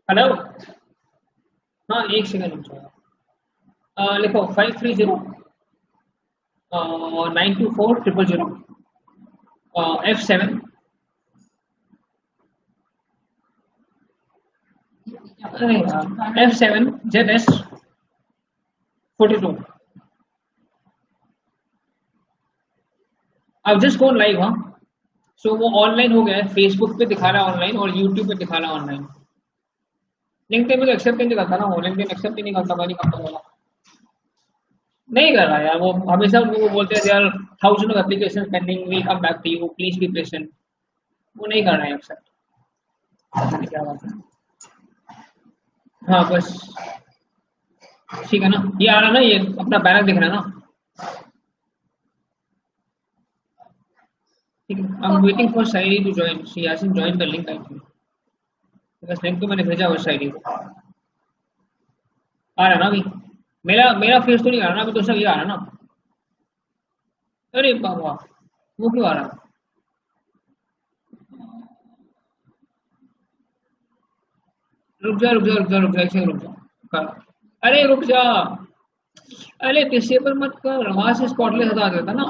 Hello. हाँ, एक second रुक जाओ। लिखो 530 924 000 F7 F7 ZS 42। अब जस्ट गो लाइव। हाँ, सो वो ऑनलाइन हो गया है, फेसबुक पे दिखा रहा है ऑनलाइन और यूट्यूब पे दिखा रहा है ऑनलाइन। लिंक्डइन में तो एक्सेप्ट ही नहीं करता ना, वो लिंक्डइन एक्सेप्ट ही नहीं करता, मैं नहीं करता होगा। नहीं कर रहा यार, वो हमेशा वो बोलते हैं यार, thousand of application pending, will come back to you, please be patient. वो नहीं कर रहे हैं एक्सेप्ट। पता नहीं क्या बात है। हाँ बस। ठीक है ना, ये आ रहा ना, ये अपना बैनर दिख रहा है ना। ठीक है, I am waiting for Sairi to join, she hasn't join the link I think. बस लिंक तो मैंने भेजा हुआ साइरी को। आ रहा है ना अभी? मेरा मेरा फेस तो नहीं आ रहा ना अभी, तो सब ये आ रहा है ना। अरे बाबा, वो क्यों आ रहा है? रुक जा रुक जा रुक जा रुक जा, एक सेकंड रुक जा। अरे रुक जा। अरे डिसेबल मत कर, वहां से स्पॉटलेस हटा देता ना।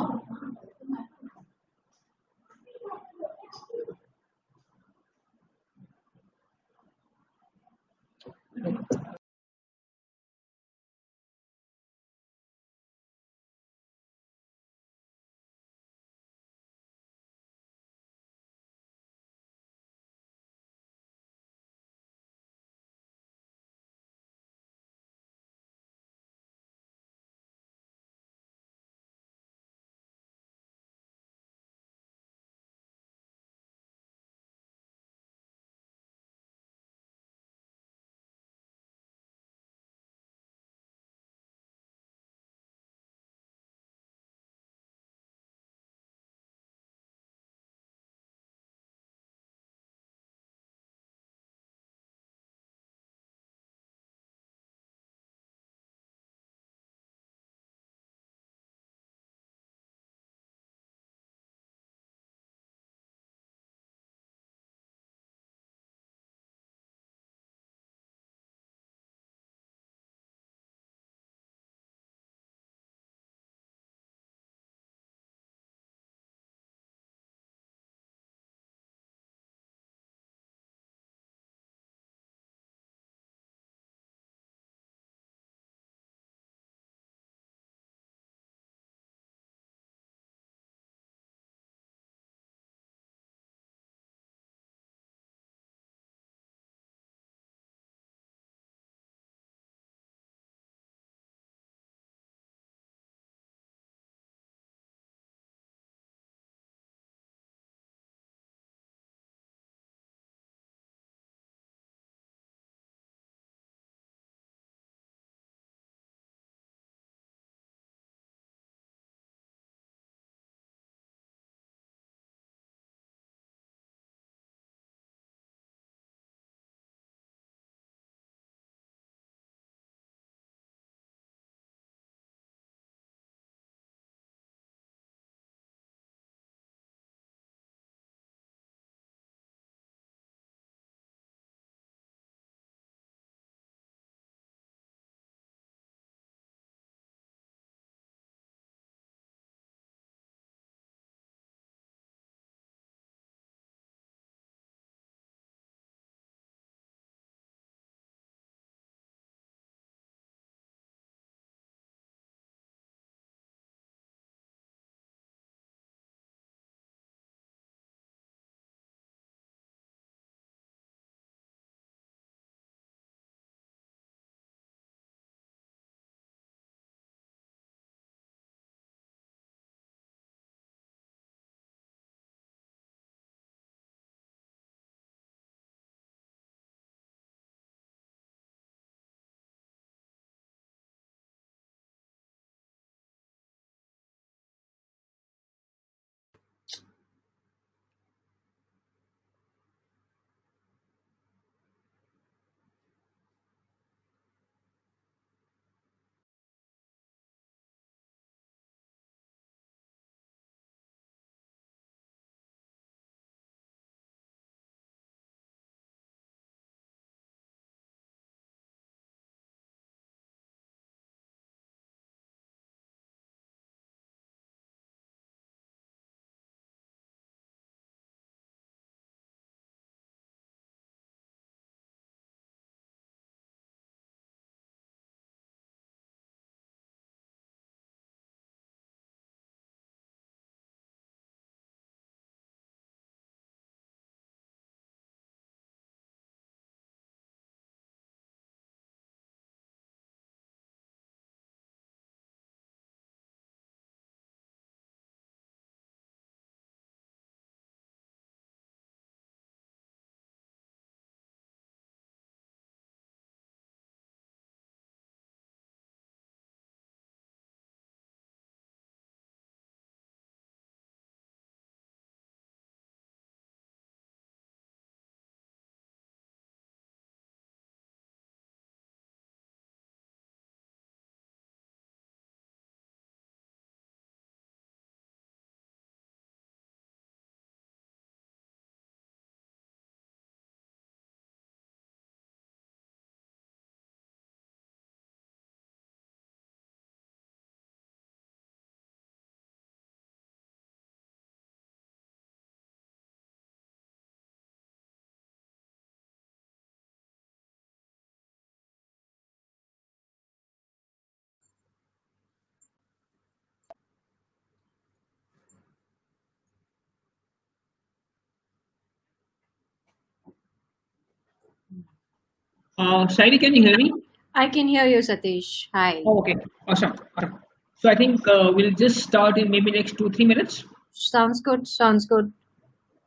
Sairee, can you hear me? I can hear you, Satish. Hi. Oh, okay, awesome. Awesome. So I think we'll just start in maybe next 2-3 minutes. Sounds good. Sounds good.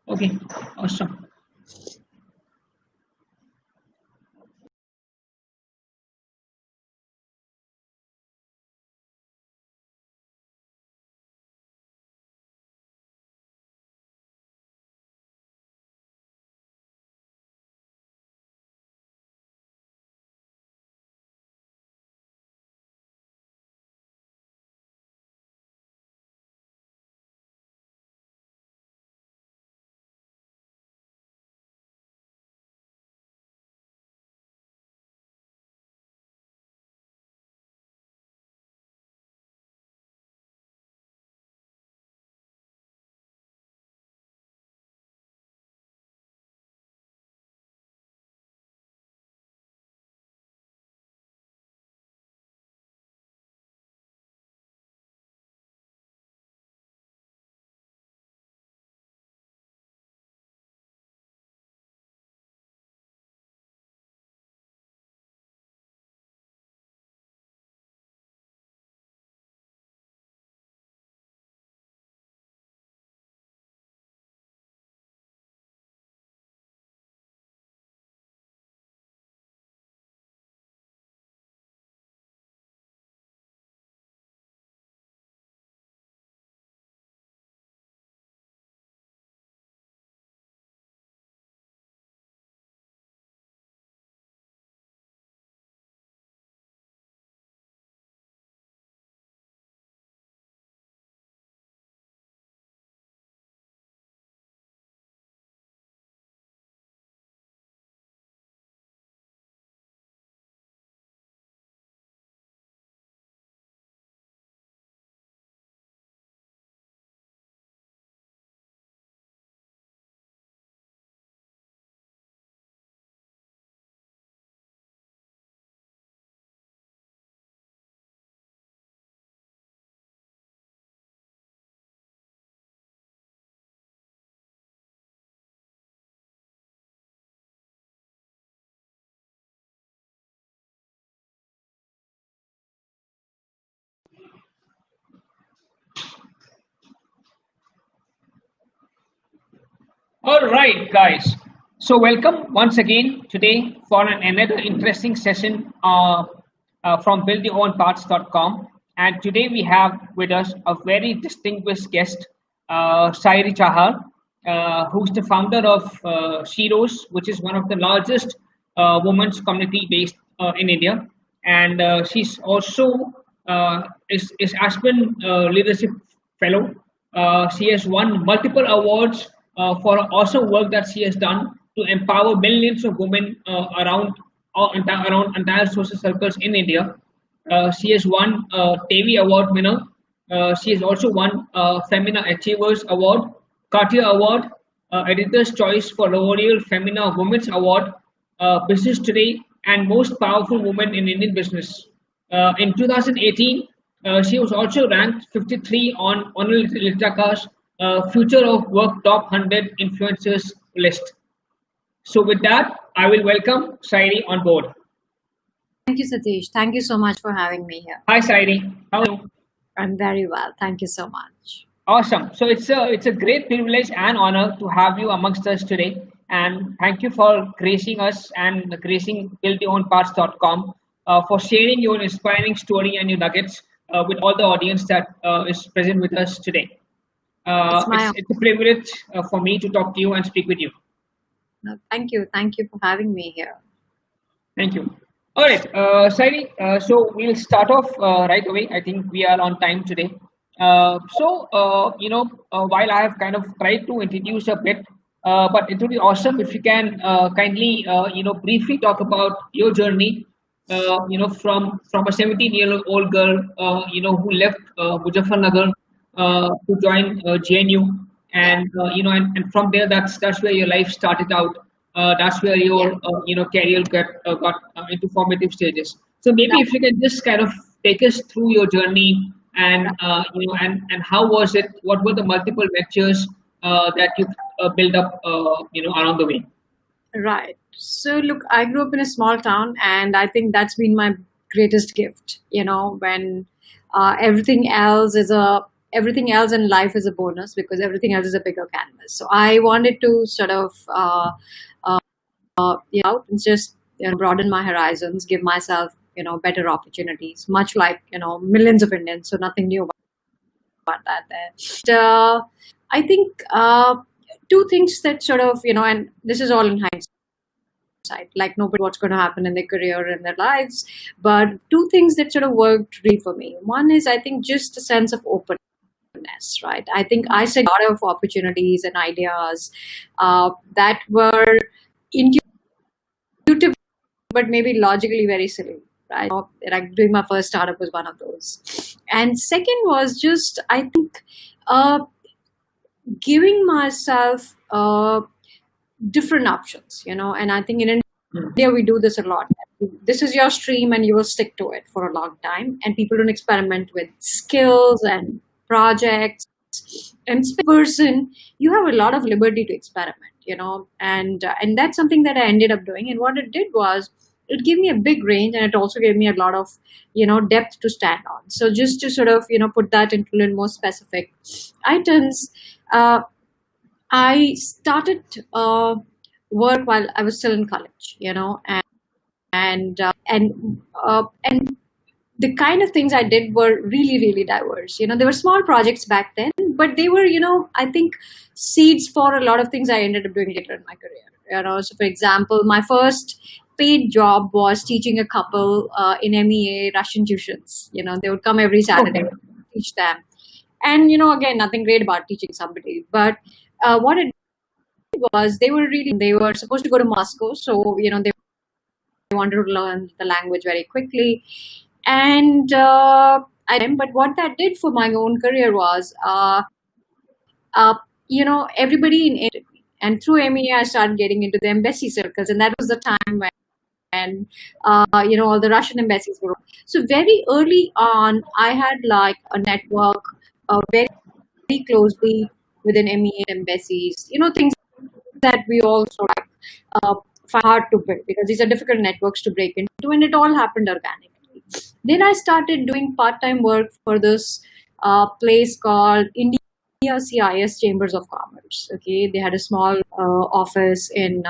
Okay, awesome. All right, guys. So welcome once again today for another interesting session from buildyourOwnParts.com. And today we have with us a very distinguished guest, Sairee Chahal, who's the founder of Sheroes, which is one of the largest women's community based in India. And she's also is Aspen Leadership Fellow. She has won multiple awards for awesome work that she has done to empower millions of women around entire social circles in India. She has won Tevi Award winner. She has also won Femina Achievers Award, Cartier Award, Editor's Choice for L'Oreal Femina Women's Award, Business Today, and Most Powerful Woman in Indian Business. In 2018, she was also ranked 53 on Onal Litaka's Future of Work Top 100 Influencers list. So, with that, I will welcome Sairee on board. Thank you, Satish. Thank you so much for having me here. Hi, Sairee. How are you? I'm very well. Thank you so much. Awesome. So it's a great privilege and honor to have you amongst us today. And thank you for gracing us and gracing buildyourownparts.com for sharing your inspiring story and your nuggets with all the audience that is present with us today. It's my It's a privilege for me to talk to you and speak with you. honor. Thank you. Thank you for having me here. Thank you. All right, Sairi, so we'll start off right away. I think we are on time today. While I have kind of tried to introduce a bit, but it would be awesome if you can kindly, briefly talk about your journey, from a 17-year-old girl, who left Muzaffarnagar to join GNU, and and from there, that's where your life started out. That's where Yeah. your career got into formative stages. So maybe That, if you can just kind of take us through your journey and that, and how was it? What were the multiple ventures that you built up around the way? right. So look, I grew up in a small town, and I think that's been my greatest gift. When everything else is a everything else in life is a bonus because everything else is a bigger canvas. So I wanted to sort of out and just broaden my horizons, give myself better opportunities, much like millions of Indians. So nothing new about that there. I think two things that sort of and this is all in hindsight, like nobody what's going to happen in their career and their lives, but two things that sort of worked really for me. One is, I think, just a sense of openness, right? I think I saw a lot of opportunities and ideas that were intuitive but maybe logically very silly, right? Like doing my first startup was one of those. And second was just, I think, uh, giving myself different options, and I think in India we do this a lot. This is your stream and you will stick to it for a long time, and people don't experiment with skills and projects. And person, you have a lot of liberty to experiment, and that's something that I ended up doing. And what it did was, it gave me a big range, and it also gave me a lot of depth to stand on. So just to sort of put that into a little more specific items, uh, I started work while I was still in college, and the kind of things I did were really, really diverse. They were small projects back then, but they were, I think, seeds for a lot of things I ended up doing later in my career. So for example, my first paid job was teaching a couple in MEA Russian tuitions. They would come every Saturday Okay. to teach them. And, again, nothing great about teaching somebody, but what it was, they were supposed to go to Moscow. So, they wanted to learn the language very quickly. And but what that did for my own career was, everybody in it, and through MEA, I started getting into the embassy circles, and that was the time when all the Russian embassies were. So very early on, I had like a network very closely within MEA embassies. Things that we also like find hard to build because these are difficult networks to break into, and it all happened organically. Then I started doing part-time work for this place called India CIS Chambers of Commerce. Okay, they had a small office in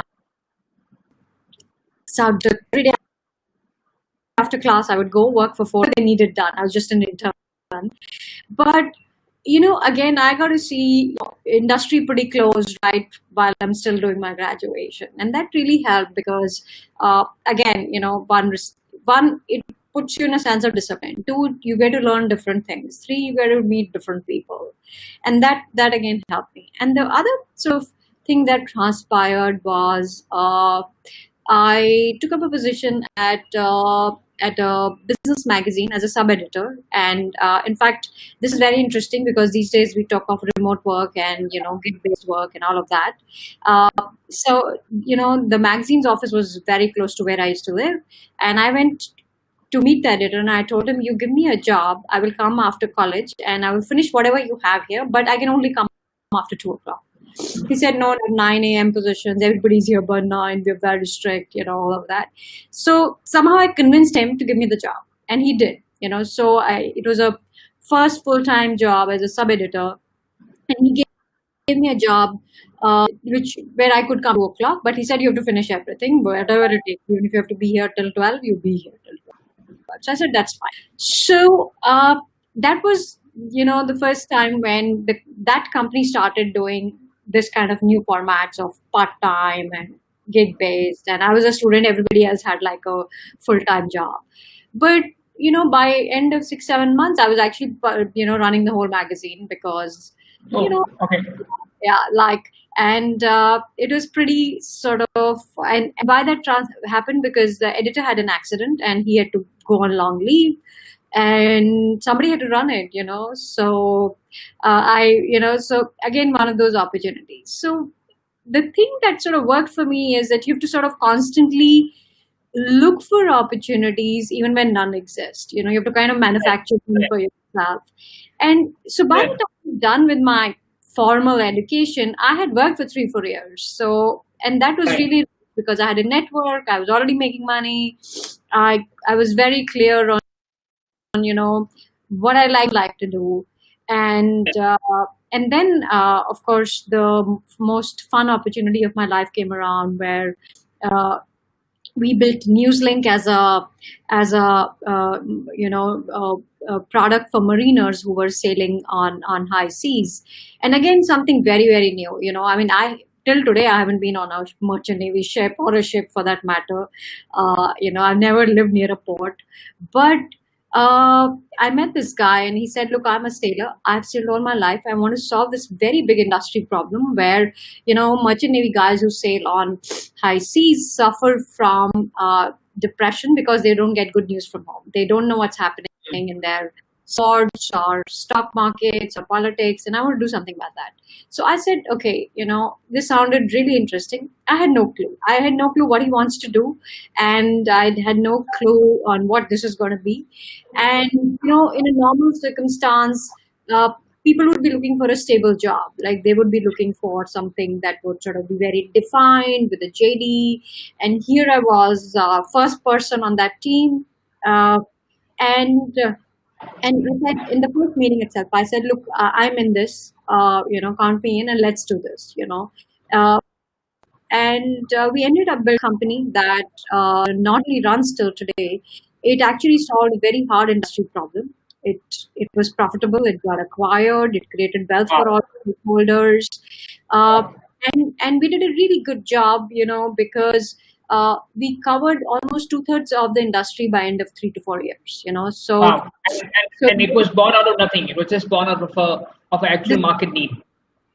South. Every day after class, I would go work for 4. They needed done. I was just an intern, but again, I got to see industry pretty close, right, while I'm still doing my graduation. And that really helped because, again, one, it puts you in a sense of discipline. Two, you get to learn different things. Three, you get to meet different people. And that again helped me. And the other sort of thing that transpired was, I took up a position at a business magazine as a sub editor, and in fact, this is very interesting because these days we talk of remote work and gig based work and all of that. Uh, so the magazine's office was very close to where I used to live, and I went to meet the editor, and I told him, "You give me a job, I will come after college, and I will finish whatever you have here, but I can only come after 2 o'clock." He said, no, 9 a.m. positions, everybody's here by 9, we're very strict, all of that. So somehow I convinced him to give me the job, and he did, so it was a first full-time job as a sub-editor, and he gave me a job where I could come 2 o'clock, but he said, you have to finish everything, whatever it takes, even if you have to be here till 12, you be here till 12. So I said, that's fine. So that was, the first time when that company started doing this kind of new formats of part-time and gig-based. And I was a student, everybody else had like a full-time job. But, by end of 6, 7 months, I was actually, running the whole magazine because, Oh, okay. yeah, and it was pretty sort of, and why that happened because the editor had an accident and he had to go on long leave, and somebody had to run it, so so again, one of those opportunities. So the thing that sort of worked for me is that you have to sort of constantly look for opportunities even when none exist. You have to kind of manufacture them for yourself. And so by the Right. time I'm done with my formal education, I had worked for 3, 4 years. So, and that was Right. really because I had a network. I was already making money. I was very clear on what I like to do, and then of course the most fun opportunity of my life came around where. We built Newslink as a product for mariners who were sailing on high seas, and again something very new. I mean, I till today I haven't been on a merchant navy ship or a ship for that matter. I've never lived near a port, but I met this guy and he said, "Look, I'm a sailor. I've sailed all my life. I want to solve this very big industry problem where merchant navy guys who sail on high seas suffer from depression because they don't get good news from home. They don't know what's happening in their swords or stock markets or politics, and I want to do something about that." So I said, okay, this sounded really interesting. I had no clue. I had no clue what he wants to do, and I had no clue on what this is going to be. And in a normal circumstance, people would be looking for a stable job. Like they would be looking for something that would sort of be very defined with a JD. And here I was, first person on that team, and and I said in the first meeting itself, I said, "Look, I'm in this. Count me in, and let's do this." Uh, and we ended up building a company that not only runs till today, it actually solved a very hard industry problem. It was profitable. It got acquired. It created wealth for all stakeholders, uh, and we did a really good job. Because we covered almost 2/3 of the industry by end of 3 to 4 years. So Wow. so And it was born out of nothing. It was just born out of an actual this, market need.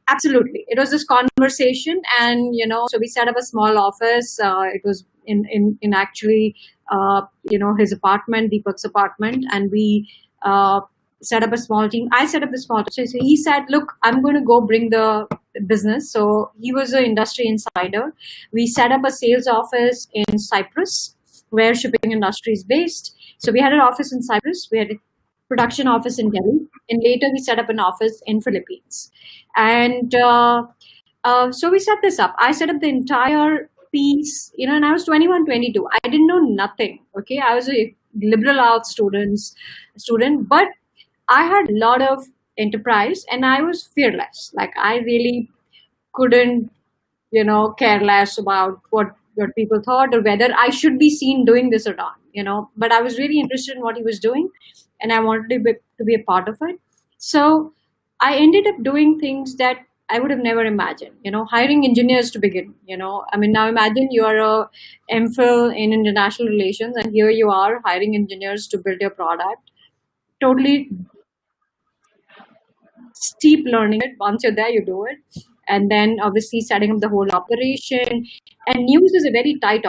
absolutely, it was this conversation, and so we set up a small office. It was in actually his apartment, Deepak's apartment, and we set up a small team. I set up a small team. So he said, "Look, I'm going to go bring the business." So he was an industry insider. We set up a sales office in Cyprus, where shipping industry is based. So we had an office in Cyprus. We had a production office in Delhi, and later we set up an office in Philippines. And so we set this up. I set up the entire piece, and I was 21, 22. I didn't know nothing. Okay, I was a liberal arts student, but I had a lot of enterprise, and I was fearless. Like I really couldn't, care less about what people thought or whether I should be seen doing this or not. But I was really interested in what he was doing, and I wanted to be a part of it. So I ended up doing things that I would have never imagined. Hiring engineers to begin. I mean, now imagine you are a MPhil in international relations, and here you are hiring engineers to build your product. Totally steep learning it. Once you're there, you do it. And then obviously setting up the whole operation. And news is a very tight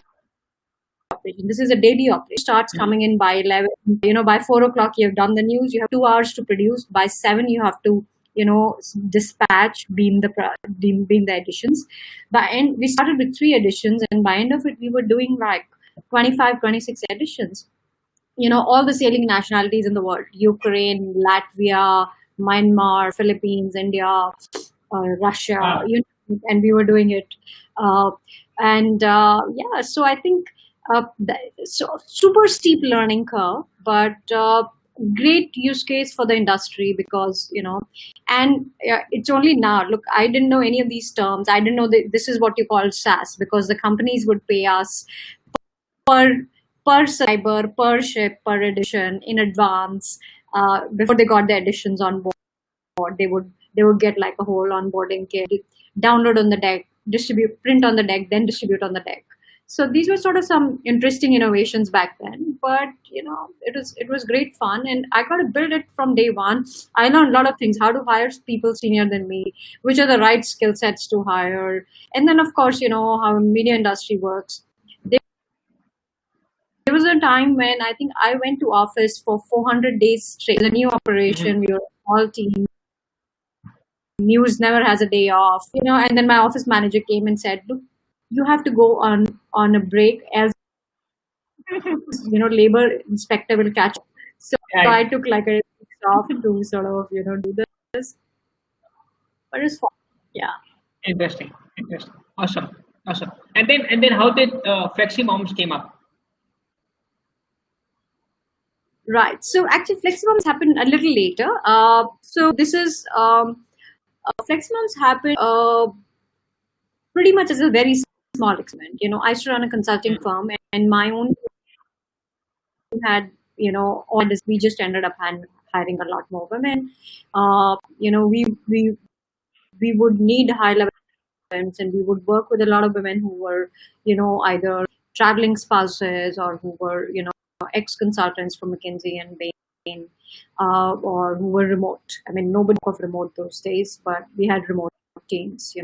operation. This is a daily operation. It starts coming in by 11. By 4 o'clock, you have done the news. You have 2 hours to produce. By 7, you have to, dispatch, beam the editions. We started with 3 editions, and by end of it, we were doing like 25, 26 editions. All the sailing nationalities in the world: Ukraine, Latvia, Myanmar, Philippines, India, Russia, Wow. and we were doing it. Yeah, so I think so super steep learning curve, but great use case for the industry because, and it's only now, look, I didn't know any of these terms. I didn't know that this is what you call SaaS because the companies would pay us per subscriber, per ship, per edition in advance. Before they got the editions on board, they would get like a whole onboarding kit, download on the deck, distribute, print on the deck, then distribute on the deck. So these were sort of some interesting innovations back then, but it was great fun, and I got to build it from day one. I learned a lot of things: how to hire people senior than me, which are the right skill sets to hire, and then of course how media industry works. There was a time when I think I went to office for 400 days straight. The new operation, we were a small team. News never has a day off, and then my office manager came and said, "Look, you have to go on a break, else labor inspector will catch up." So Right. I took like a week off to sort of do this, but it's fun. Yeah. Interesting. Awesome. Awesome. And then how did Flexi Moms came up? Right. So actually, fleximoms happened a little later. So this is fleximoms happened pretty much as a very small experiment. I used to run a consulting firm, and my own had all this. We just ended up hiring a lot more women. We would need high level events, and we would work with a lot of women who were either traveling spouses or who were ex consultants from McKinsey and Bain, or who were remote. I mean, nobody of remote those days, but we had remote teams.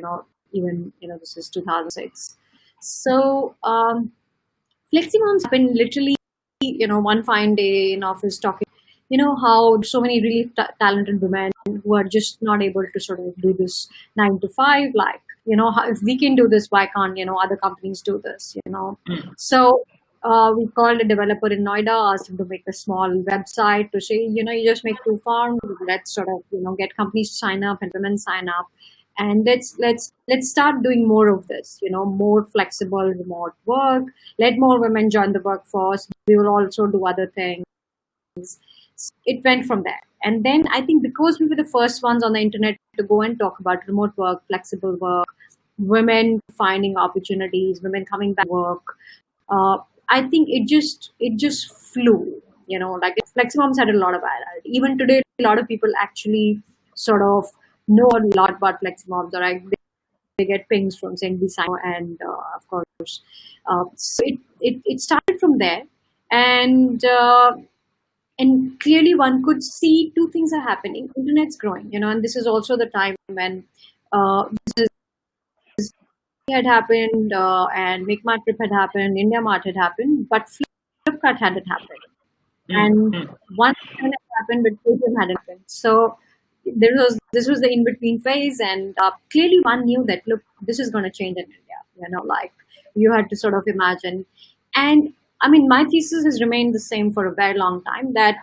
Even this is 2006. So fleximoms happened literally one fine day in office, talking how so many really talented women who are just not able to sort of do this 9 to 5, like if we can do this, why can't other companies do this? So we called a developer in Noida, asked him to make a small website to say, you just make 2 forms, let's sort of get companies to sign up and women sign up, and let's start doing more of this, more flexible remote work. Let more women join the workforce. We will also do other things. It went from there. And then I think because we were the first ones on the internet to go and talk about remote work, flexible work, women finding opportunities, women coming back to work, I think it just flew. Like Fleximoms had a lot of virality. Even today, a lot of people actually sort of know a lot about Fleximoms, or like they get pings from saying design, and of course, so it started from there, and clearly one could see two things are happening. Internet's growing, and this is also the time when this had happened, and Make My Trip had happened, India Mart had happened, but Flipkart hadn't happened. And one thing had happened, but Paytm hadn't happened. So this was the in-between phase, and clearly one knew that, look, this is going to change in India. Like you had to sort of imagine. And I mean, my thesis has remained the same for a very long time, that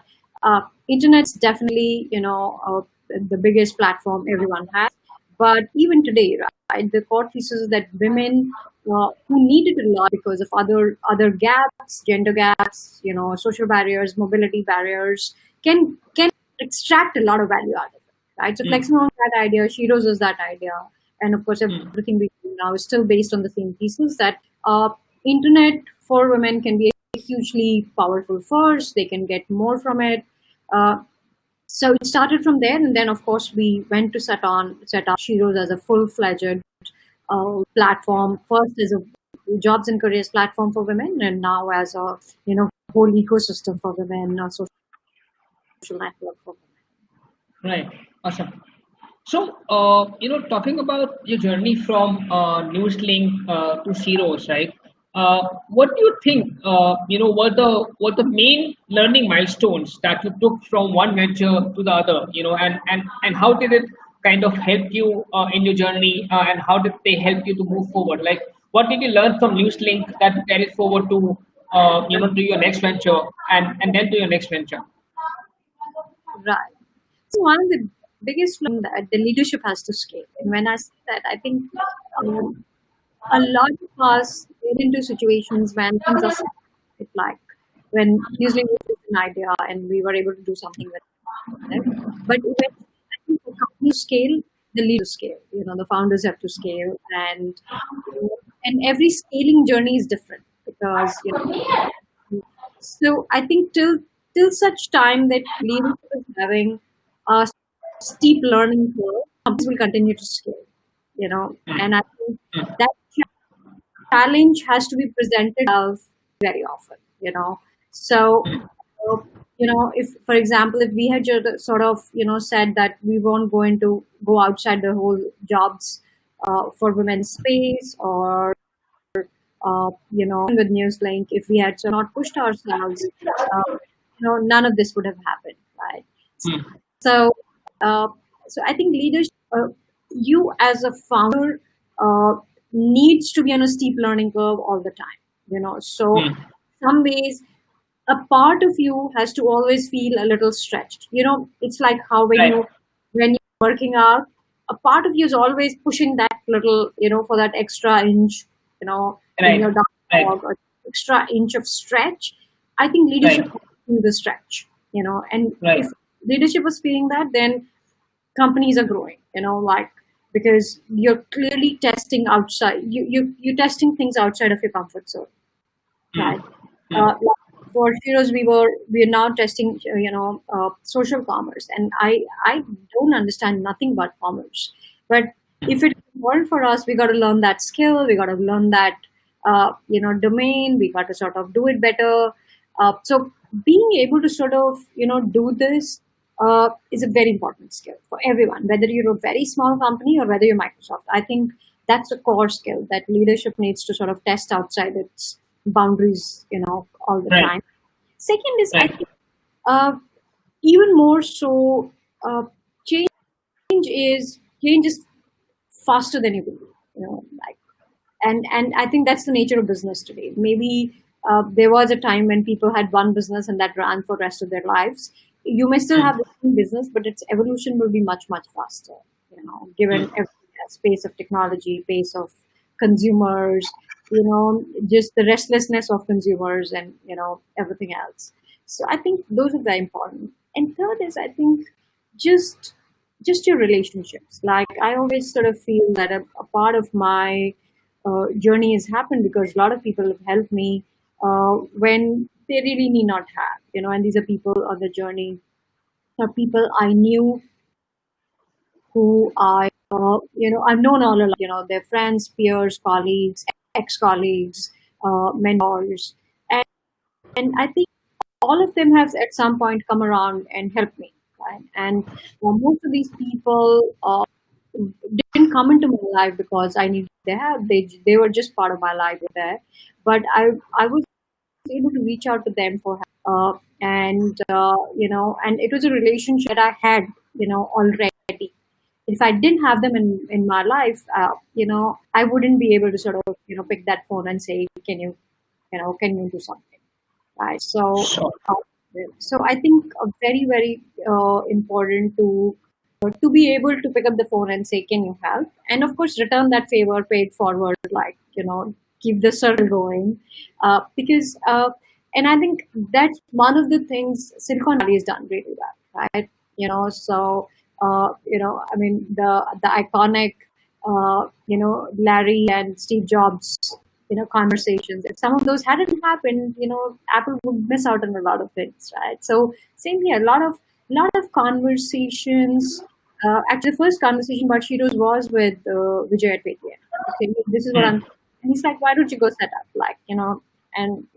internet's definitely, the biggest platform everyone has. But even today, right, the core thesis is that women who need it a lot because of other gaps, gender gaps, social barriers, mobility barriers, can extract a lot of value out of it, right? So Fleximo is that idea, Sheroes is that idea, and of course everything we do now is still based on the same thesis that internet for women can be a hugely powerful force. They can get more from it. So it started from there, and then of course we went to set up Sheroes as a full-fledged platform. First as a jobs and careers platform for women, and now as a whole ecosystem for women, a social network for women. Right. Awesome. So, talking about your journey from Newslink to Sheroes, right? What do you think, were the main learning milestones that you took from one venture to the other, and how did it kind of help you in your journey, and how did they help you to move forward? Like, what did you learn from Newslink that you carried forward to, to your next venture, and then to your next venture? Right. So one of the biggest flaws that the leadership has to scale. And when I say that, I think a lot of us get into situations when things are it's like when usually we took an idea and we were able to do something with it. But eventually, I think the company scale, the leaders scale. The founders have to scale, and every scaling journey is different because So I think till such time that leadership is having a steep learning curve, companies will continue to scale. And I think that challenge has to be presented of very often. So if, for example, if we had just sort of said that we weren't going to go outside the whole jobs for women's space, or with Newslink, if we had not pushed ourselves, none of this would have happened, right? So, so I think leadership, you as a founder, needs to be on a steep learning curve all the time. So, some ways, a part of you has to always feel a little stretched. It's like how when you're working out, a part of you is always pushing that little, for that extra inch in your Right. Right. dialogue, or extra inch of stretch. I think leadership Right. in the stretch, and if Right. leadership is feeling that, then companies are growing, like, because you're clearly testing outside, you're testing things outside of your comfort zone, right? Mm. Mm. Like for Sheroes, we are now testing, social commerce, and I don't understand nothing about commerce, but if it's important for us, we got to learn that skill, we got to learn that domain, we got to sort of do it better. So being able to sort of do this is a very important skill for everyone, whether you're a very small company or whether you're Microsoft. I think that's a core skill that leadership needs to sort of test outside its boundaries, all the Right. time. Second is, I Right. think, uh, even more so, change change is faster than you believe. Like, and I think that's the nature of business today. Maybe there was a time when people had one business and that ran for the rest of their lives. You may still have Mm. the same business, but its evolution will be much faster. Given Mm. every space of technology, pace of consumers, just the restlessness of consumers, and everything else. So I think those are very important. And third is, I think, just your relationships. Like, I always sort of feel that a part of my journey has happened because a lot of people have helped me when they really need not have, and these are people on the journey, are people I knew, who I've known all along, their friends, peers, colleagues, ex-colleagues, mentors, and I think all of them have at some point come around and helped me, right? And most of these people didn't come into my life because I needed their help. They were just part of my life there, but I was able to reach out to them for help, and it was a relationship that I had, already. If I didn't have them in my life, I wouldn't be able to sort of pick that phone and say, can you do something, right? Sure. So I think very very important to be able to pick up the phone and say, can you help? And of course, return that favor, pay it forward, like, keep the circle going. Because, and I think that's one of the things Silicon Valley has done really well, right? I mean, the iconic, Larry and Steve Jobs, conversations. If some of those hadn't happened, Apple would miss out on a lot of things, right? So same here, a lot of conversations. Actually, the first conversation about Sheroes was with Vijay at Paytm. Okay, this is what I'm. Mm. And he's like, why don't you go set up, like, and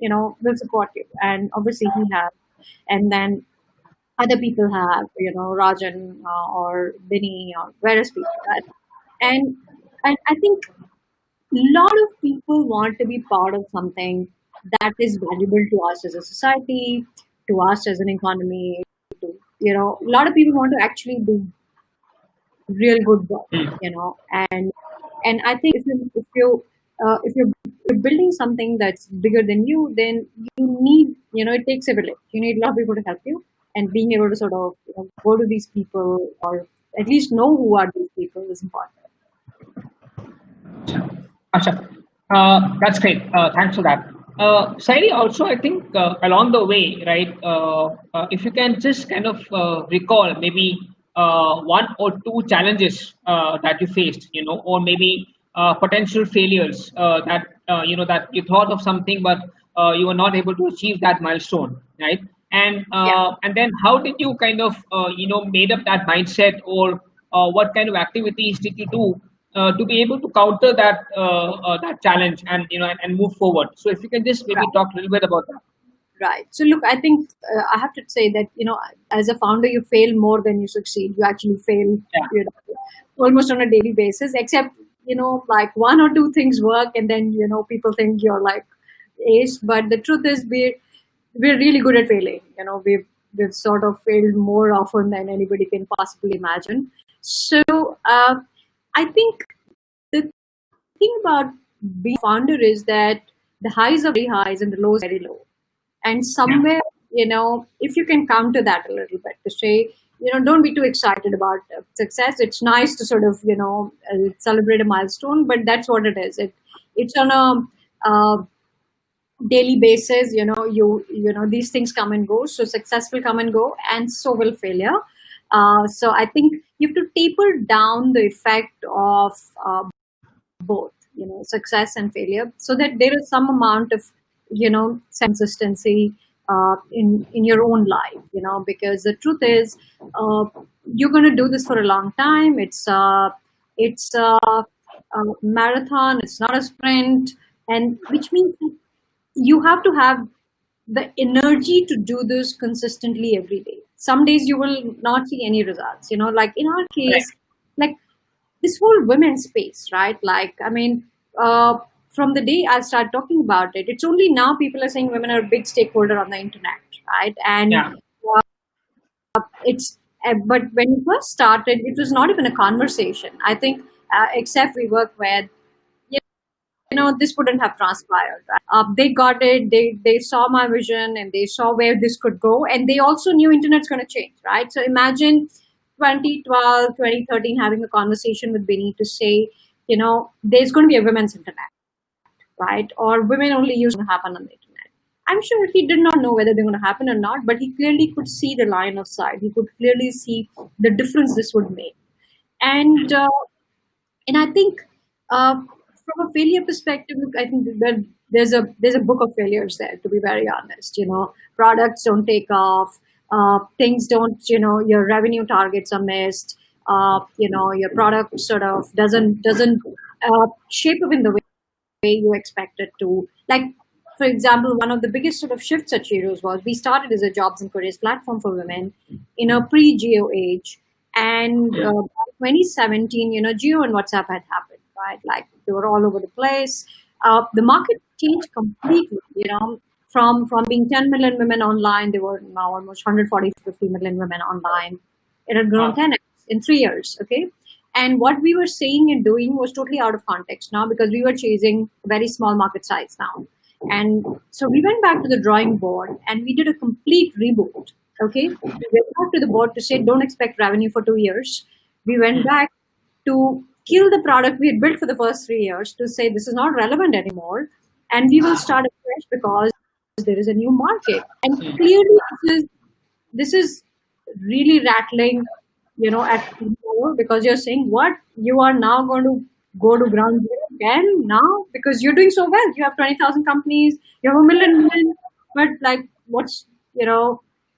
we'll support you. And obviously he has, and then other people have, Rajan or Vinny or various people, right? And I think a lot of people want to be part of something that is valuable to us as a society, to us as an economy. To, a lot of people want to actually do real good work, Mm. and I think if you're building something that's bigger than you, then you need, it takes a village. You need a lot of people to help you, and being able to sort of go to these people, or at least know who are these people, is important. Acha. That's great. Thanks for that. Sairi, also, I think along the way, right, if you can just kind of recall maybe one or two challenges that you faced, or maybe potential failures that you thought of something, but you were not able to achieve that milestone, right? Yeah. And then how did you kind of made up that mindset, or what kind of activities did you do to be able to counter that challenge, and and move forward? So if you can just maybe talk a little bit about that. Right. So look, I think I have to say that, as a founder, you fail more than you succeed. You actually fail, Yeah. almost on a daily basis, except, like one or two things work, and then, people think you're like ace. But the truth is, we're really good at failing. We've sort of failed more often than anybody can possibly imagine. So I think the thing about being a founder is that the highs are very highs and the lows are very low. And Yeah. somewhere, if you can counter that a little bit, to say, don't be too excited about success. It's nice to sort of, celebrate a milestone, but that's what it is. it's on a daily basis. You know these things come and go. So success will come and go, and so will failure. So I think you have to taper down the effect of both, success and failure, so that there is some amount of consistency in your own life. Because the truth is, uh, you're going to do this for a long time. It's a marathon. It's not a sprint, and which means that you have to have the energy to do this consistently every day. Some days you will not see any results. Like in our Right. case, like this whole women's space, right? Like, I mean, from the day I started talking about it, it's only now people are saying women are a big stakeholder on the internet, right? And Yeah. it's but when we first started, it was not even a conversation. I think, except we work with, this wouldn't have transpired. Right? They got it. They saw my vision, and they saw where this could go, and they also knew internet's going to change, right? So imagine 2012, 2013 having a conversation with Benny to say, there's going to be a women's internet, right? Or women only use to happen on the internet. I'm sure he did not know whether they're going to happen or not, but he clearly could see the line of sight. He could clearly see the difference this would make. And I think, from a failure perspective, look, I think that there's a book of failures there. To be very honest, products don't take off, things don't, your revenue targets are missed, your product sort of doesn't shape up in the way you expect it to. Like, for example, one of the biggest sort of shifts at Sheroes was we started as a jobs and careers platform for women in a pre-geo age. And by 2017, Geo and WhatsApp had happened, right? Like they were all over the place. The market changed completely, from being 10 million women online, there were now almost 140 to 50 million women online. It had grown Wow. 10x in 3 years, okay? And what we were saying and doing was totally out of context now, because we were chasing a very small market size now. And so we went back to the drawing board and we did a complete reboot. Okay. We went back to the board to say, don't expect revenue for 2 years. We went back to kill the product we had built for the first 3 years, to say this is not relevant anymore. And we will start afresh because there is a new market. And clearly, this is really rattling, at people, because you're saying, what, you are now going to go to ground zero again now because you're doing so well. You have 20,000 companies, you have a million, but like, what's,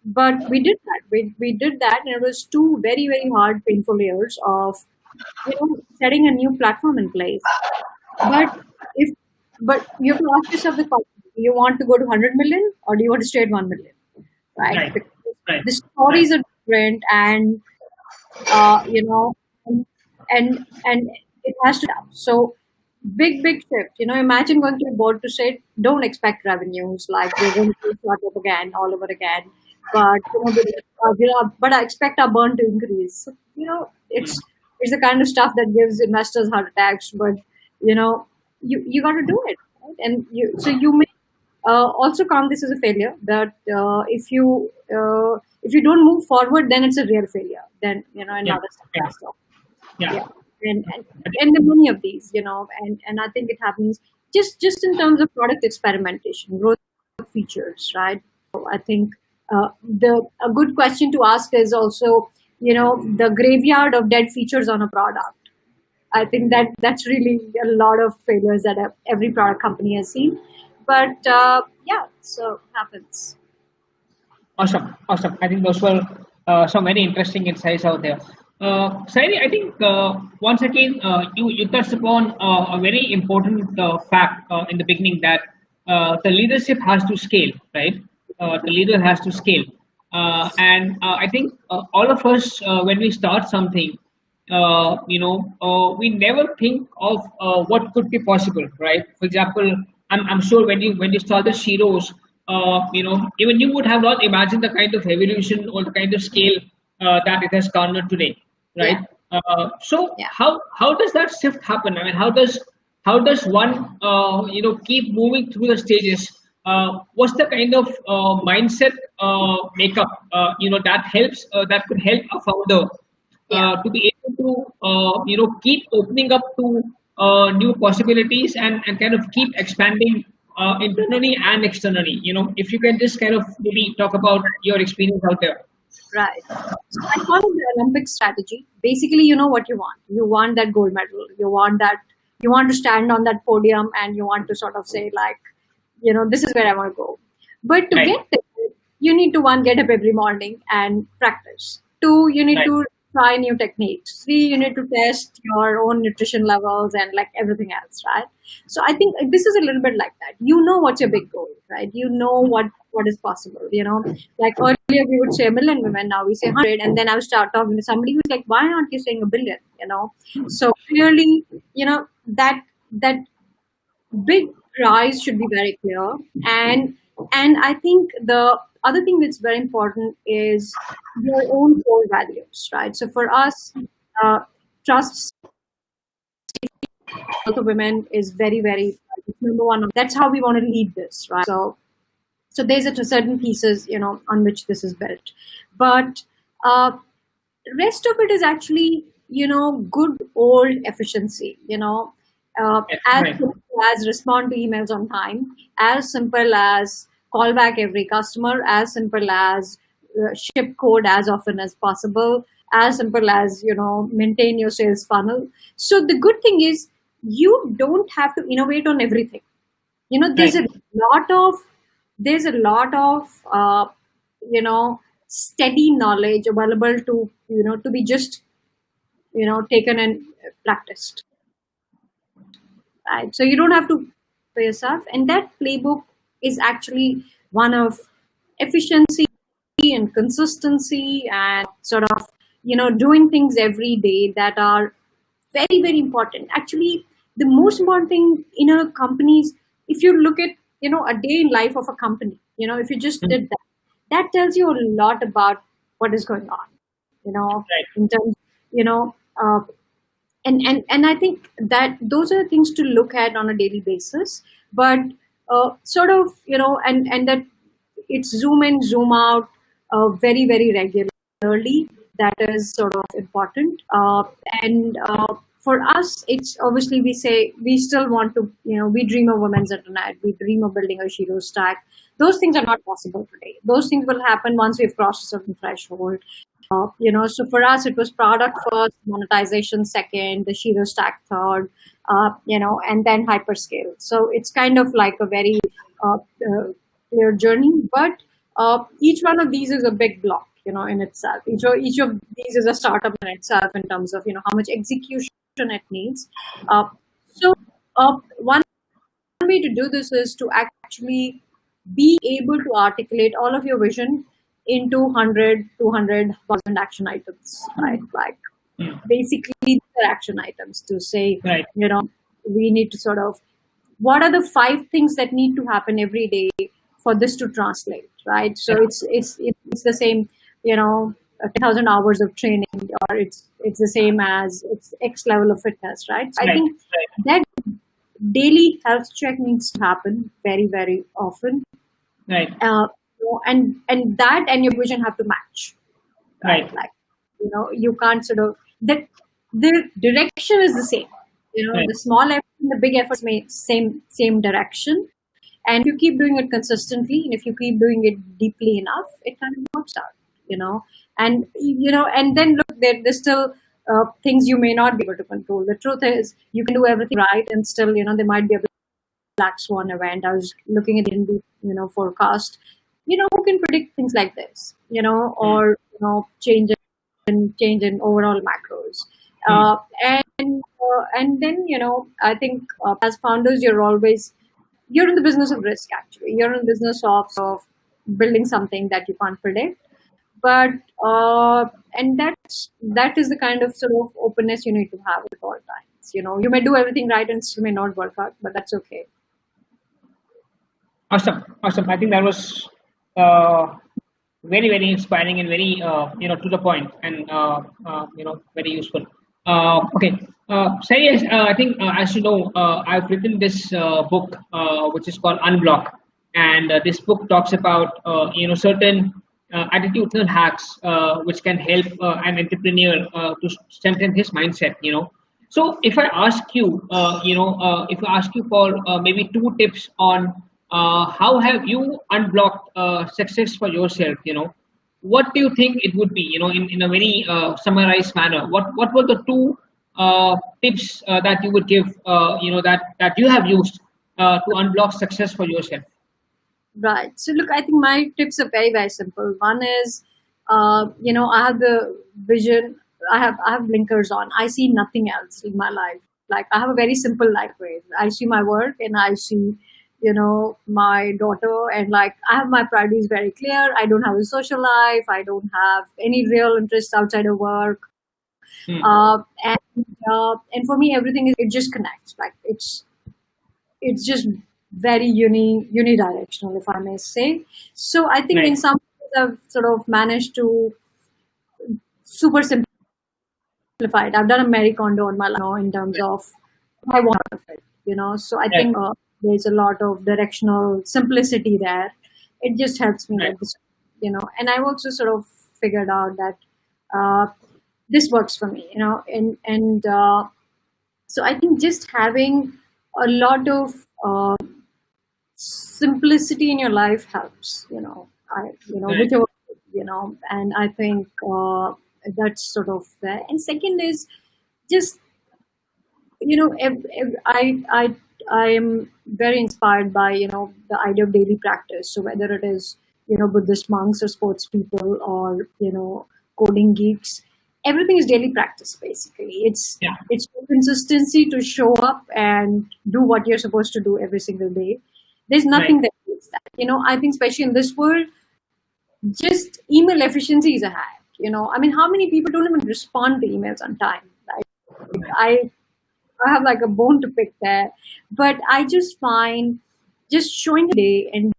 but we did that. We did that, and it was two very, very hard, painful years of, setting a new platform in place. But if, but you have to ask yourself the question: do you want to go to 100 million, or do you want to stay at 1 million? Right? Right. Because Right. the Right. stories are different, and uh, you know, and and it has to. So big shift. Imagine going to a board to say, don't expect revenues, like we're going to start up again, all over again. But but I expect our burn to increase. So, it's the kind of stuff that gives investors heart attacks. But you got to do it, right? And you may also count this as a failure. That if you don't move forward, then it's a real failure. Then Yeah. another Yeah. success. So, Yeah. yeah. And the many of these, and I think it happens just in terms of product experimentation, growth features, right? So I think the a good question to ask is also, the graveyard of dead features on a product. I think that's really a lot of failures that every product company has seen. But yeah, so happens. Awesome, awesome. I think those were some very interesting insights out there. Sairi, I think once again you touched upon a very important fact in the beginning, that the leadership has to scale, right? The leader has to scale, and I think all of us, when we start something, we never think of what could be possible, right? For example, I'm sure when you started Sheroes, even you would have not imagined the kind of evolution or the kind of scale that it has garnered today, right? Yeah, So yeah, how does that shift happen? I mean, how does one keep moving through the stages? What's the kind of mindset makeup that could help a founder yeah, to be able to keep opening up to new possibilities and kind of keep expanding internally and externally. If you can just kind of maybe talk about your experience out there. Right. So I call it the Olympic strategy. Basically, you know what you want. You want that gold medal. You want to stand on that podium and you want to sort of say like, this is where I want to go. But to Right, get there, you need to one, get up every morning and practice. Two, you need right, to try new techniques. Three, you need to test your own nutrition levels and like everything else, right? So I think this is a little bit like that. You know what's your big goal, right? You know what is possible. Like earlier we would say a million women, now we say 100, and then I would start talking to somebody who's like, why aren't you saying a billion? So clearly, that big prize should be very clear, and I think the other thing that's very important is your own core values, right? So for us, uh, trust of women is very, very number one. That's how we want to lead this, right? So there's a certain pieces, on which this is built, but uh, rest of it is actually, good old efficiency, yes, as right, simple as respond to emails on time, as simple as call back every customer, as simple as ship code as often as possible, as simple as, maintain your sales funnel. So the good thing is you don't have to innovate on everything. There's right, a lot of steady knowledge available to be just taken and practiced, right? So you don't have to for yourself, and that playbook is actually one of efficiency and consistency and sort of doing things every day that are very, very important. Actually, the most important thing in a company's, if you look at a day in life of a company, if you just mm, did that, that tells you a lot about what is going on, right, in terms, you know uh, and I think that those are things to look at on a daily basis. But sort of, and that it's zoom in, zoom out, very, very regularly. That is sort of important. And For us, it's obviously we say we still want to, we dream of women's internet, we dream of building a Sheroes stack. Those things are not possible today. Those things will happen once we've crossed a certain threshold. So for us, it was product first, monetization second, the Shiro stack third, and then hyperscale. So it's kind of like a very clear journey, but each one of these is a big block, in itself. Each of these is a startup in itself in terms of, how much execution it needs. Uh, one way to do this is to actually be able to articulate all of your vision into 100, 200,000 action items, right? Like mm, basically these are action items to say, right, we need to sort of, what are the 5 things that need to happen every day for this to translate, right? So right, it's the same, 10,000 hours of training, or it's the same as it's X level of fitness, right? So I right, think that daily health check needs to happen very, very often. right, uh, and that and your vision have to match, right? right, Like, you can't sort of, the direction is the same. right, The small effort and the big efforts may same direction, and if you keep doing it consistently, and if you keep doing it deeply enough, it kind of works out. And then look, there's still things you may not be able to control. The truth is, you can do everything right, and still, there might be a black swan event. I was looking at the Hindu, forecast. Who can predict things like this? mm, Or change in overall macros. mm, And then I think as founders, you're in the business of risk. Actually, you're in the business of building something that you can't predict. But and that is the kind of sort of openness you need to have at all times. You may do everything right and still may not work out, but that's okay. awesome, awesome. I think that was uh, very, very inspiring and very to the point, and very useful. Okay, Sai, I think as you know, I've written this book which is called Unblock, and this book talks about certain attitudinal hacks which can help an entrepreneur to strengthen his mindset. So if I ask you, if I ask you for maybe two tips on how have you unblocked success for yourself, what do you think it would be, in a very summarized manner? What were the two tips that you would give, that you have used to unblock success for yourself? Right. So look, I think my tips are very, very simple. One is, I have the vision. I have blinkers on. I see nothing else in my life. Like I have a very simple life way. I see my work and I see, my daughter, and like I have my priorities very clear. I don't have a social life. I don't have any real interest outside of work. Hmm. And for me, everything is, it just connects. Like it's just very unidirectional, if I may say. So I think in Right, some ways I've sort of managed to super simplify it. I've done a Marie Kondo on my life, in terms right, of what I want out of it. So I right, think there's a lot of directional simplicity there. It just helps me right, get this. And I've also sort of figured out that uh, this works for me. And so I think just having a lot of simplicity in your life helps. right, Whichever, and I think that's sort of there. And second is just, I am very inspired by, the idea of daily practice. So whether it is, Buddhist monks or sports people or, coding geeks, everything is daily practice basically. yeah, It's consistency to show up and do what you're supposed to do every single day. There's right, nothing that beats that. I think especially in this world, just email efficiency is a hack. I mean, how many people don't even respond to emails on time? Like right, I have like a bone to pick there, but I just find just showing a day and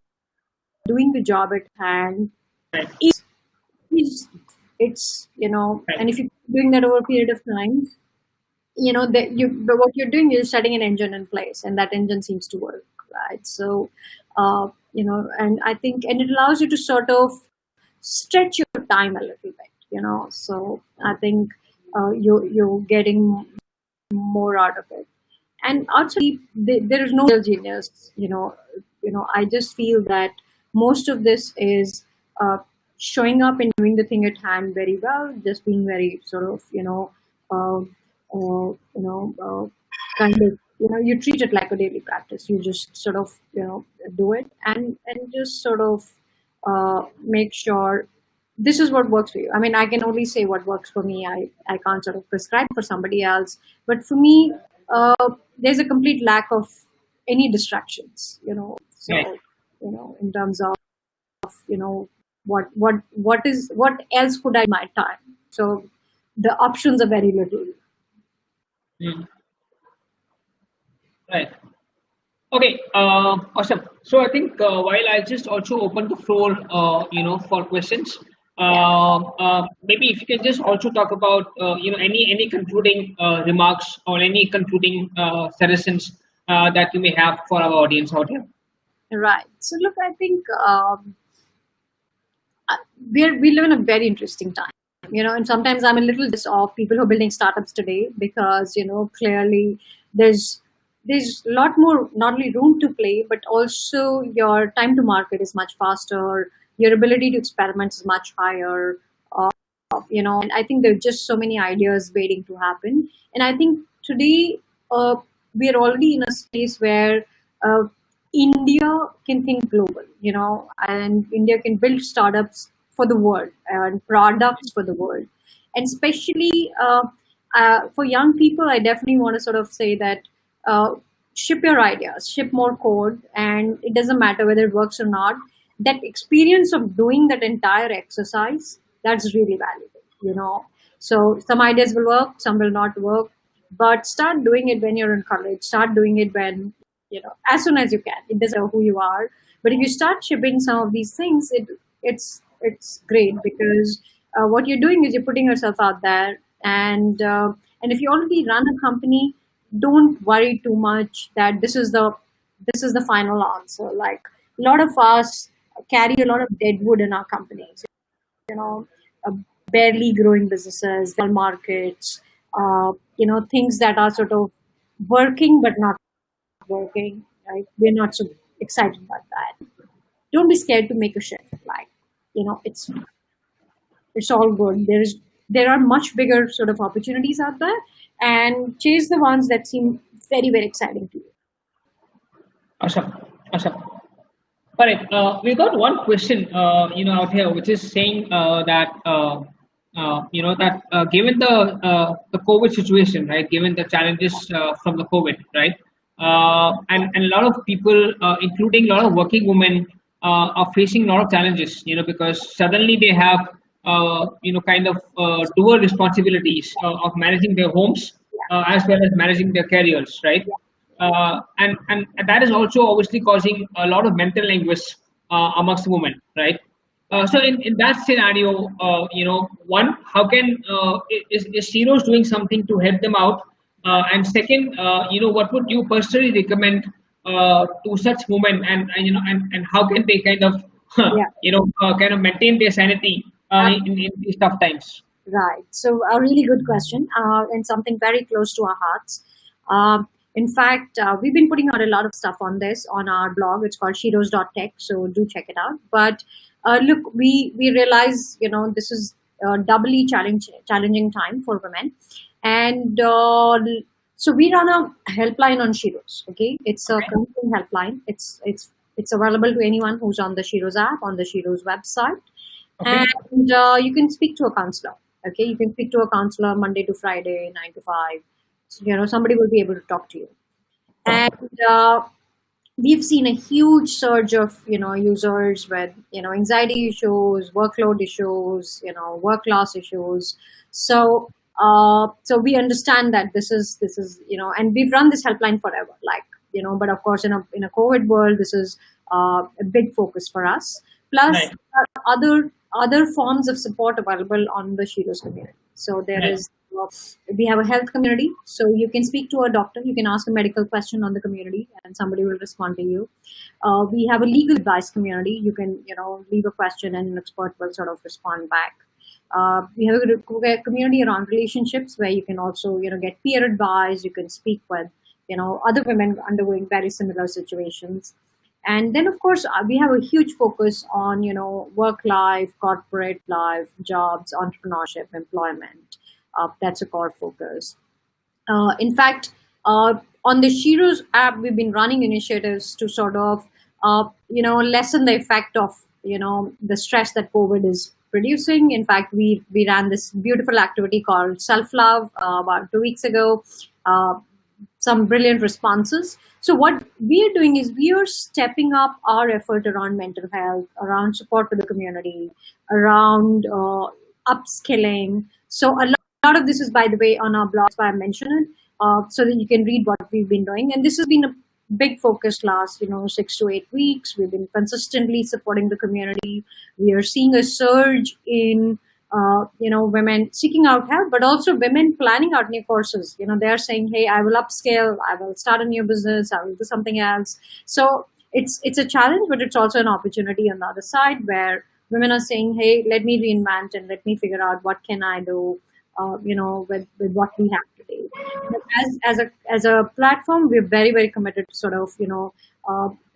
doing the job at hand right, is it's right, and if you're doing that over a period of time, that but what you're doing is setting an engine in place, and that engine seems to work, right? So, and I think, and it allows you to sort of stretch your time a little bit. So I think you're getting more out of it. And outside, there is no real genius. I just feel that most of this is uh, showing up and doing the thing at hand very well, just being very sort of, uh, kind of, you treat it like a daily practice. You just sort of, do it and just sort of make sure this is what works for you. I mean, I can only say what works for me. I can't sort of prescribe for somebody else. But for me, there's a complete lack of any distractions. right. So, in terms of, what else could I do my time? So the options are very little. Hmm. Right. Okay, awesome. So I think while I just also open the floor, for questions, Yeah. maybe if you can just also talk about, any concluding remarks or any concluding suggestions that you may have for our audience out here. Right. So look, I think we live in a very interesting time. And sometimes I'm a little just off people who are building startups today, because clearly there's a lot more, not only room to play, but also your time to market is much faster, your ability to experiment is much higher. And I think there are just so many ideas waiting to happen. And I think today uh, we are already in a space where uh, India can think global, and India can build startups for the world and products for the world. And especially for young people, I definitely want to sort of say that uh, ship your ideas, ship more code, and it doesn't matter whether it works or not. That experience of doing that entire exercise, that's really valuable. So some ideas will work, some will not work, but start doing it when you're in college. Start doing it when, as soon as you can. It doesn't matter who you are, but if you start shipping some of these things, it's great, because what you're doing is you're putting yourself out there, and if you already run a company, don't worry too much that this is the final answer. Like, a lot of us carry a lot of deadwood in our companies, you know, uh, barely growing businesses, small markets, things that are sort of working but not working. Right? We're not so excited about that. Don't be scared to make a shift. Like, it's all good. There are much bigger sort of opportunities out there, and chase the ones that seem very, very exciting to you. Awesome. Awesome. All right. We got one question, out here, which is saying that given the COVID situation, right? Given the challenges from the COVID, right? And a lot of people, including a lot of working women, are facing a lot of challenges. Because suddenly they have, kind of dual responsibilities of managing their homes as well as managing their careers, right? And that is also obviously causing a lot of mental anguish amongst women, right? So in that scenario, one, how can is Sheroes doing something to help them out? And second, what would you personally recommend to such women, and how can they kind of Yeah. kind of maintain their sanity in these tough times? Right. So a really good question, and something very close to our hearts. In fact, we've been putting out a lot of stuff on this on our blog. It's called Sheroes.tech, so do check it out. But look, we realize this is a doubly challenging time for women, and so we run a helpline on Sheroes. Okay, it's a counseling helpline. It's available to anyone who's on the Sheroes app, on the Sheroes website, Okay. and you can speak to a counselor. Okay, you can speak to a counselor Monday to Friday, 9 to 5. So, somebody will be able to talk to you. And we've seen a huge surge of users with anxiety issues, workload issues, work loss issues. So we understand that this is and we've run this helpline forever, like but of course in a COVID world, this is a big focus for us. Plus, Right. other forms of support available on the Sheroes community. So there Right. is we have a health community, so you can speak to a doctor, you can ask a medical question on the community, and somebody will respond to you. We have a legal advice community. You can leave a question, and an expert will sort of respond back. We have a community around relationships where you can also get peer advice. You can speak with other women undergoing very similar situations. And then, of course, we have a huge focus on, work life, corporate life, jobs, entrepreneurship, employment. That's a core focus. In fact, on the Sheroes app, we've been running initiatives to sort of, lessen the effect of, the stress that COVID is producing. In fact, we ran this beautiful activity called Self Love about 2 weeks ago. Some brilliant responses. So what we are doing is we are stepping up our effort around mental health, around support to the community, around upskilling. So a lot of this is, by the way, on our blogs, why I mentioned it, so that you can read what we've been doing. And this has been a big focus last 6 to 8 weeks. We've been consistently supporting the community. We are seeing a surge in women seeking out help, but also women planning out new courses. They're saying, hey, I will upscale, I will start a new business, I will do something else. So it's a challenge, but it's also an opportunity on the other side, where women are saying, hey, let me reinvent and let me figure out what can I do, with what we have today. As a platform, we're very, very committed to sort of,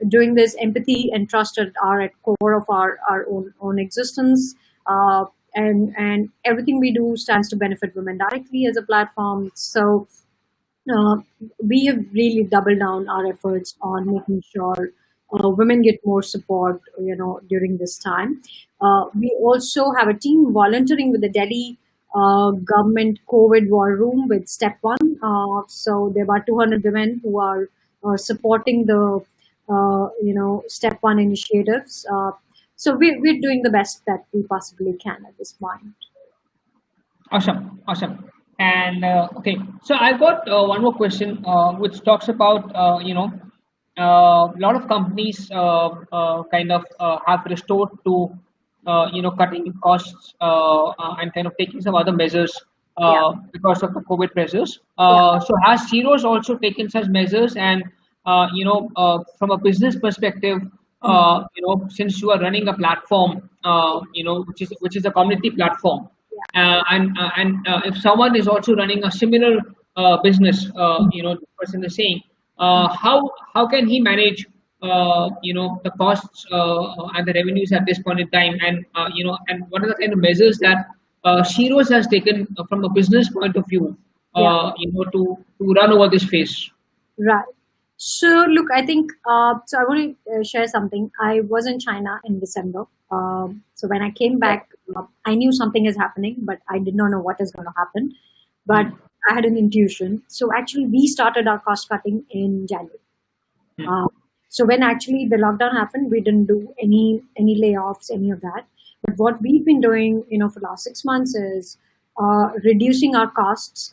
doing this. Empathy and trust are at core of our own existence. And everything we do stands to benefit women directly as a platform. So we have really doubled down our efforts on making sure women get more support, during this time. We also have a team volunteering with the Delhi government COVID war room with Step One. So there are about 200 women who are supporting the Step One initiatives. So we're doing the best that we possibly can at this point. Awesome, awesome. And okay, so I've got one more question, which talks about a lot of companies kind of have restored to cutting costs and kind of taking some other measures Yeah, because of the COVID pressures. yeah. So has Heroes also taken such measures? And from a business perspective, since you are running a platform, which is a community platform, And if someone is also running a similar business, the person is saying, how can he manage the costs and the revenues at this point in time, and and what are the kind of measures that Sheroes has taken from a business point of view, yeah. to run over this phase. Right. So, look, I think, so I want to share something. I was in China in December. So when I came back, I knew something is happening, but I did not know what is going to happen. But Mm, I had an intuition. So actually, we started our cost cutting in January. mm, Uh, so when actually the lockdown happened, we didn't do any layoffs, any of that. But what we've been doing, for the last 6 months is reducing our costs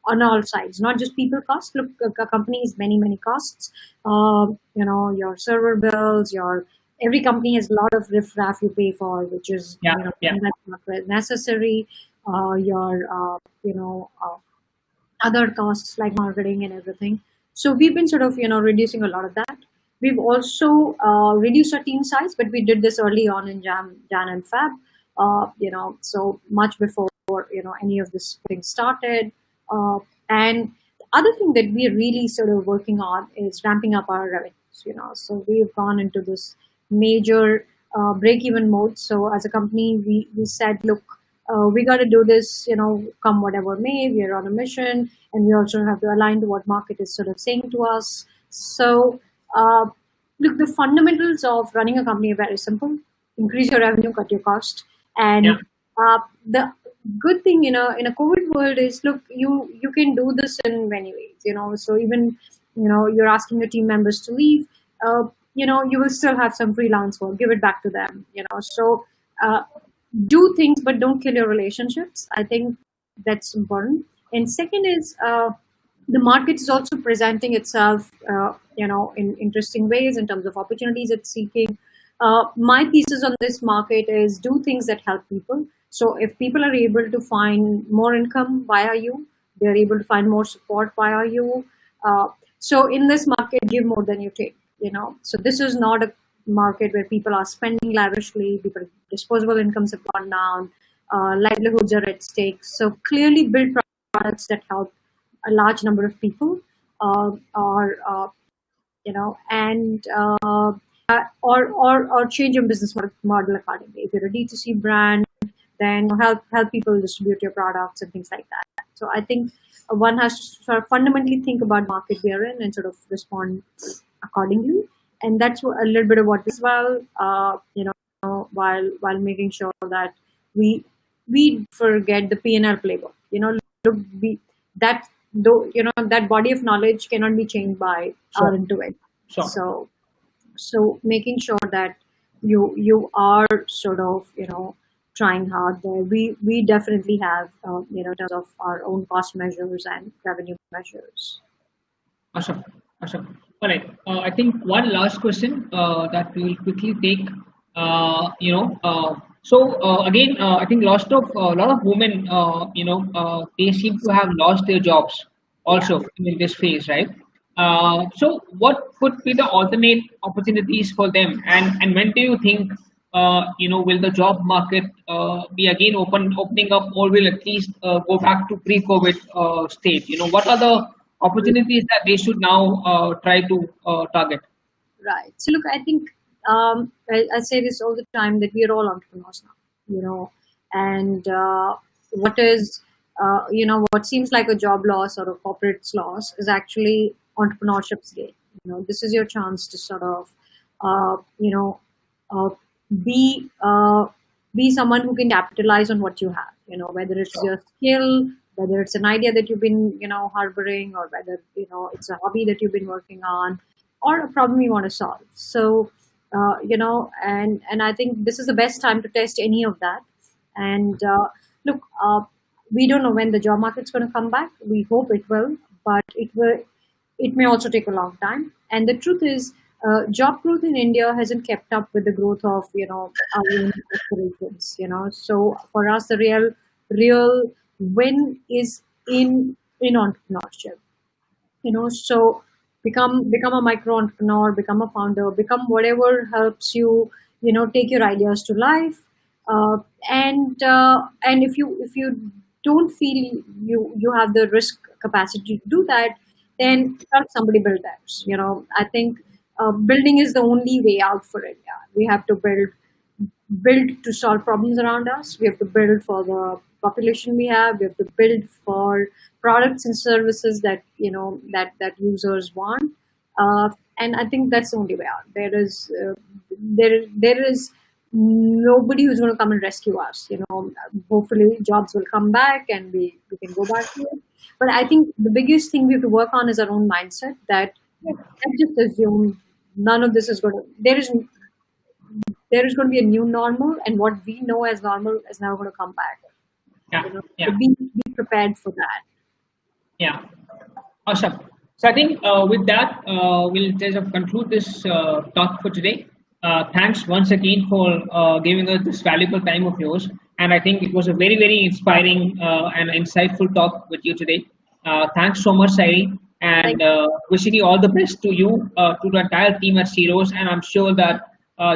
on all sides, not just people costs. Look, a company is many costs. Your server bills, your every company has a lot of riffraff you pay for, which is yeah, yeah. that's not necessary. Your other costs like marketing and everything. So we've been sort of reducing a lot of that. We've also reduced our team size, but we did this early on in Jan and Feb. So much before any of this thing started. And the other thing that we are really sort of working on is ramping up our revenues. So we've gone into this major break-even mode. So as a company, we said, look, we got to do this, come whatever may. We are on a mission, and we also have to align to what market is sort of saying to us. So, look, the fundamentals of running a company are very simple: increase your revenue, cut your cost, Yeah. and the good thing in a COVID world is, look, you can do this in many ways. So even you're asking your team members to leave. You will still have some freelance work. Give it back to them. So. Do things, but don't kill your relationships. I think that's important. And second is, the market is also presenting itself in interesting ways in terms of opportunities it's seeking. My thesis on this market is, do things that help people. So if people are able to find more income via you, they're able to find more support via you. So in this market, give more than you take. So this is not a market where people are spending lavishly, people disposable incomes have gone down, livelihoods are at stake. So clearly build products that help a large number of people, or and or change your business model accordingly. If you're a D2C brand, then help people distribute your products and things like that. So I think one has to sort of fundamentally think about market we are in and sort of respond accordingly. And that's a little bit of what as well. While making sure that we forget the P&L playbook. Look, that though that body of knowledge cannot be changed by our Sure. intellect. Sure. So making sure that you are sort of trying hard there. We definitely have in terms of our own cost measures and revenue measures. Awesome. Awesome. All right. I think one last question that we will quickly take. Again, I think lost of a lot of women, they seem to have lost their jobs Yeah. also in this phase, right? So what could be the alternate opportunities for them, and when do you think, will the job market be again opening up, or will at least go back to pre-COVID state? What are the opportunities that they should now try to target? Right. So look, I think I say this all the time that we are all entrepreneurs now, and what is, what seems like a job loss or a corporate loss is actually entrepreneurship's gain. This is your chance to sort of, uh, you know, uh, be be someone who can capitalize on what you have. Whether it's Sure. your skill, whether it's an idea that you've been harboring, or whether it's a hobby that you've been working on, or a problem you want to solve. So, and I think this is the best time to test any of that. And look, we don't know when the job market's going to come back. We hope it will, but it will. It may also take a long time. And the truth is, job growth in India hasn't kept up with the growth of our own aspirations. So for us, the real win is in entrepreneurship. So become a micro entrepreneur, become a founder, become whatever helps you take your ideas to life. uh, and if you don't feel you have the risk capacity to do that, then let somebody build that. I think building is the only way out for it. Yeah. We have to build to solve problems around us. We have to build for the population we have. We have to build for products and services that that users want. And I think that's the only way out. There is nobody who's going to come and rescue us. Hopefully jobs will come back and we can go back to it. But I think the biggest thing we have to work on is our own mindset. That let's just assume none of this is going to. There is going to be a new normal, and what we know as normal is now going to come back. Yeah, So yeah, be prepared for that. yeah. Awesome. So I think with that, we'll just conclude this talk for today. Thanks once again for giving us this valuable time of yours. And I think it was a very, very inspiring and insightful talk with you today. Thanks so much, Sairee. Thank And wishing you all the best to you, to the entire team at Sheroes. And I'm sure that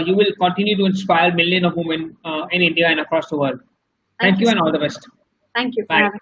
you will continue to inspire millions of women in India and across the world. thank Thank you you so and all much. the best. Thank you for Bye. having